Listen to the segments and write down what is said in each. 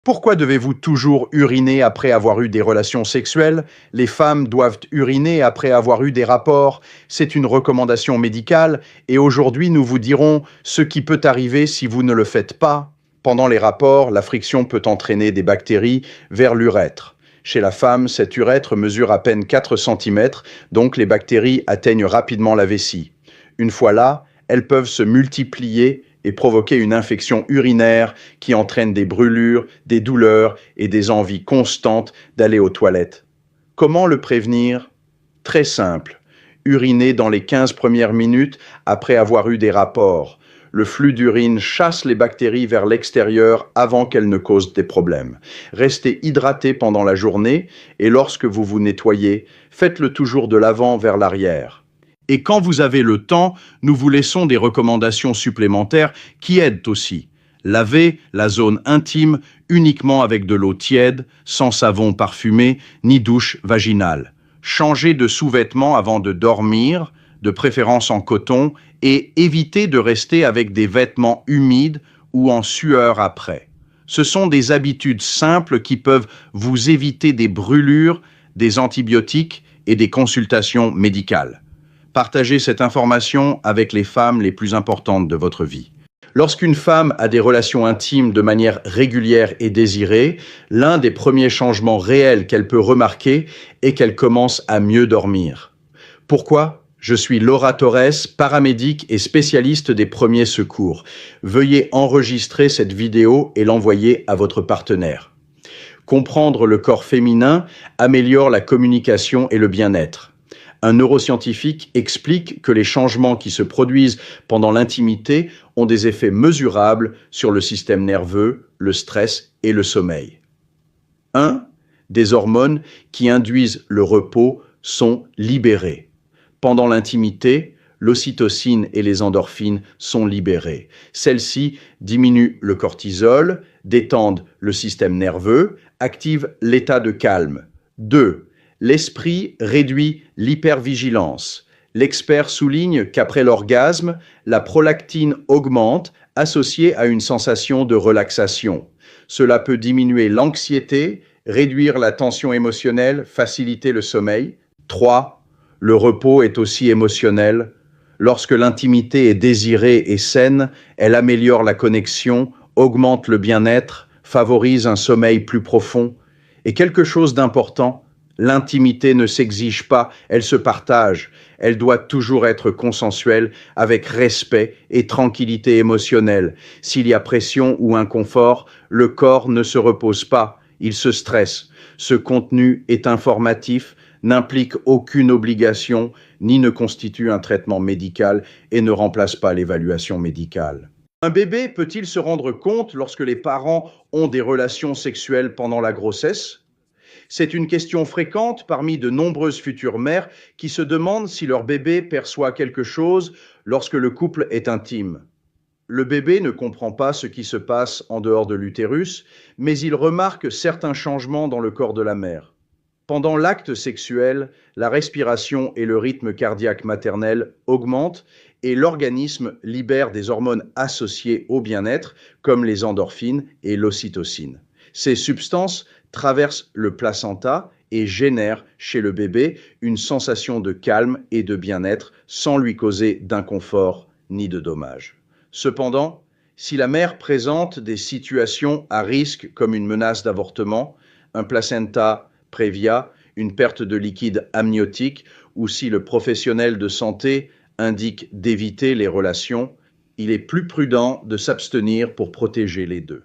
Pourquoi devez-vous toujours uriner après avoir eu des relations sexuelles? Les femmes doivent uriner après avoir eu des rapports. C'est une recommandation médicale et aujourd'hui nous vous dirons ce qui peut arriver si vous ne le faites pas. Pendant les rapports, la friction peut entraîner des bactéries vers l'urètre. Chez la femme, cet urètre mesure à peine 4 cm, donc les bactéries atteignent rapidement la vessie. Une fois là, elles peuvent se multiplier et provoquer une infection urinaire qui entraîne des brûlures, des douleurs et des envies constantes d'aller aux toilettes. Comment le prévenir? Très simple. Uriner dans les 15 premières minutes après avoir eu des rapports. Le flux d'urine chasse les bactéries vers l'extérieur avant qu'elles ne causent des problèmes. Restez hydraté pendant la journée et lorsque vous vous nettoyez, faites-le toujours de l'avant vers l'arrière. Et quand vous avez le temps, nous vous laissons des recommandations supplémentaires qui aident aussi. Lavez la zone intime uniquement avec de l'eau tiède, sans savon parfumé, ni douche vaginale. Changez de sous-vêtements avant de dormir, de préférence en coton, et évitez de rester avec des vêtements humides ou en sueur après. Ce sont des habitudes simples qui peuvent vous éviter des brûlures, des antibiotiques et des consultations médicales. Partagez cette information avec les femmes les plus importantes de votre vie. Lorsqu'une femme a des relations intimes de manière régulière et désirée, l'un des premiers changements réels qu'elle peut remarquer est qu'elle commence à mieux dormir. Pourquoi? Je suis Laura Torres, paramédic et spécialiste des premiers secours. Veuillez enregistrer cette vidéo et l'envoyer à votre partenaire. Comprendre le corps féminin améliore la communication et le bien-être. Un neuroscientifique explique que les changements qui se produisent pendant l'intimité ont des effets mesurables sur le système nerveux, le stress et le sommeil. 1. Des hormones qui induisent le repos sont libérées. Pendant l'intimité, l'ocytocine et les endorphines sont libérées. Celles-ci diminuent le cortisol, détendent le système nerveux, activent l'état de calme. 2. L'esprit réduit l'hypervigilance. L'expert souligne qu'après l'orgasme, la prolactine augmente, associée à une sensation de relaxation. Cela peut diminuer l'anxiété, réduire la tension émotionnelle, faciliter le sommeil. 3. Le repos est aussi émotionnel. Lorsque l'intimité est désirée et saine, elle améliore la connexion, augmente le bien-être, favorise un sommeil plus profond. Et quelque chose d'important, l'intimité ne s'exige pas, elle se partage. Elle doit toujours être consensuelle, avec respect et tranquillité émotionnelle. S'il y a pression ou inconfort, le corps ne se repose pas, il se stresse. Ce contenu est informatif, n'implique aucune obligation, ni ne constitue un traitement médical et ne remplace pas l'évaluation médicale. Un bébé peut-il se rendre compte lorsque les parents ont des relations sexuelles pendant la grossesse? C'est une question fréquente parmi de nombreuses futures mères qui se demandent si leur bébé perçoit quelque chose lorsque le couple est intime. Le bébé ne comprend pas ce qui se passe en dehors de l'utérus, mais il remarque certains changements dans le corps de la mère. Pendant l'acte sexuel, la respiration et le rythme cardiaque maternel augmentent et l'organisme libère des hormones associées au bien-être, comme les endorphines et l'ocytocine. Ces substances traversent le placenta et génèrent chez le bébé une sensation de calme et de bien-être sans lui causer d'inconfort ni de dommages. Cependant, si la mère présente des situations à risque comme une menace d'avortement, un placenta prévia, une perte de liquide amniotique ou si le professionnel de santé indique d'éviter les relations, il est plus prudent de s'abstenir pour protéger les deux.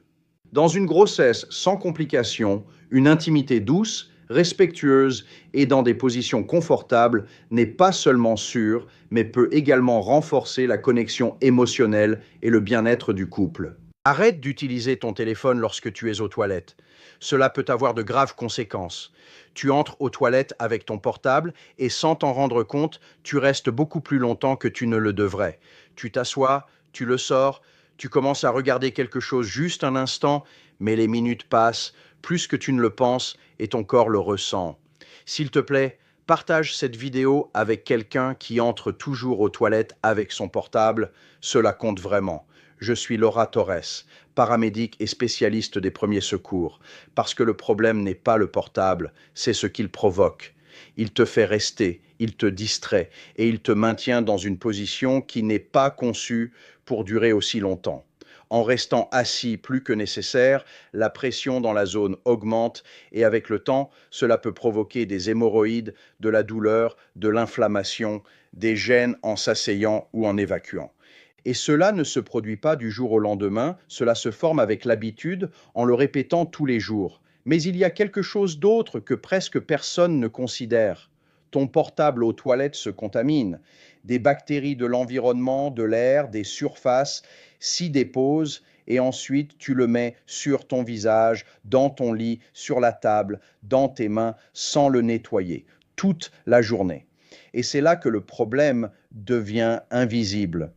Dans une grossesse sans complications, une intimité douce, respectueuse et dans des positions confortables n'est pas seulement sûre, mais peut également renforcer la connexion émotionnelle et le bien-être du couple. Arrête d'utiliser ton téléphone lorsque tu es aux toilettes. Cela peut avoir de graves conséquences. Tu entres aux toilettes avec ton portable et sans t'en rendre compte, tu restes beaucoup plus longtemps que tu ne le devrais. Tu t'assois, tu le sors, tu commences à regarder quelque chose juste un instant, mais les minutes passent, plus que tu ne le penses, et ton corps le ressent. S'il te plaît, partage cette vidéo avec quelqu'un qui entre toujours aux toilettes avec son portable, cela compte vraiment. Je suis Laura Torres, paramédic et spécialiste des premiers secours, parce que le problème n'est pas le portable, c'est ce qu'il provoque. Il te fait rester, il te distrait et il te maintient dans une position qui n'est pas conçue pour durer aussi longtemps. En restant assis plus que nécessaire, la pression dans la zone augmente et avec le temps, cela peut provoquer des hémorroïdes, de la douleur, de l'inflammation, des gènes en s'asseyant ou en évacuant. Et cela ne se produit pas du jour au lendemain, cela se forme avec l'habitude en le répétant tous les jours. Mais il y a quelque chose d'autre que presque personne ne considère. Ton portable aux toilettes se contamine. Des bactéries de l'environnement, de l'air, des surfaces s'y déposent et ensuite tu le mets sur ton visage, dans ton lit, sur la table, dans tes mains, sans le nettoyer, toute la journée. Et c'est là que le problème devient invisible.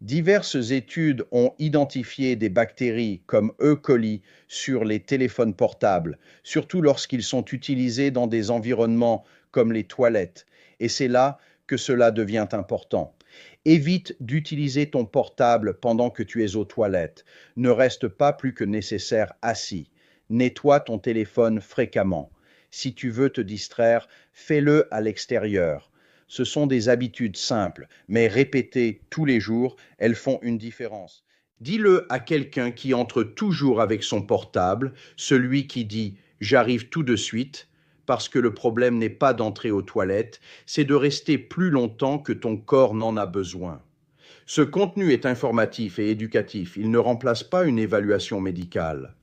Diverses études ont identifié des bactéries comme E. coli sur les téléphones portables, surtout lorsqu'ils sont utilisés dans des environnements comme les toilettes. Et c'est là que cela devient important. Évite d'utiliser ton portable pendant que tu es aux toilettes. Ne reste pas plus que nécessaire assis. Nettoie ton téléphone fréquemment. Si tu veux te distraire, fais-le à l'extérieur. Ce sont des habitudes simples, mais répétées tous les jours, elles font une différence. Dis-le à quelqu'un qui entre toujours avec son portable, celui qui dit ⁇ J'arrive tout de suite ⁇ parce que le problème n'est pas d'entrer aux toilettes, c'est de rester plus longtemps que ton corps n'en a besoin. Ce contenu est informatif et éducatif, il ne remplace pas une évaluation médicale.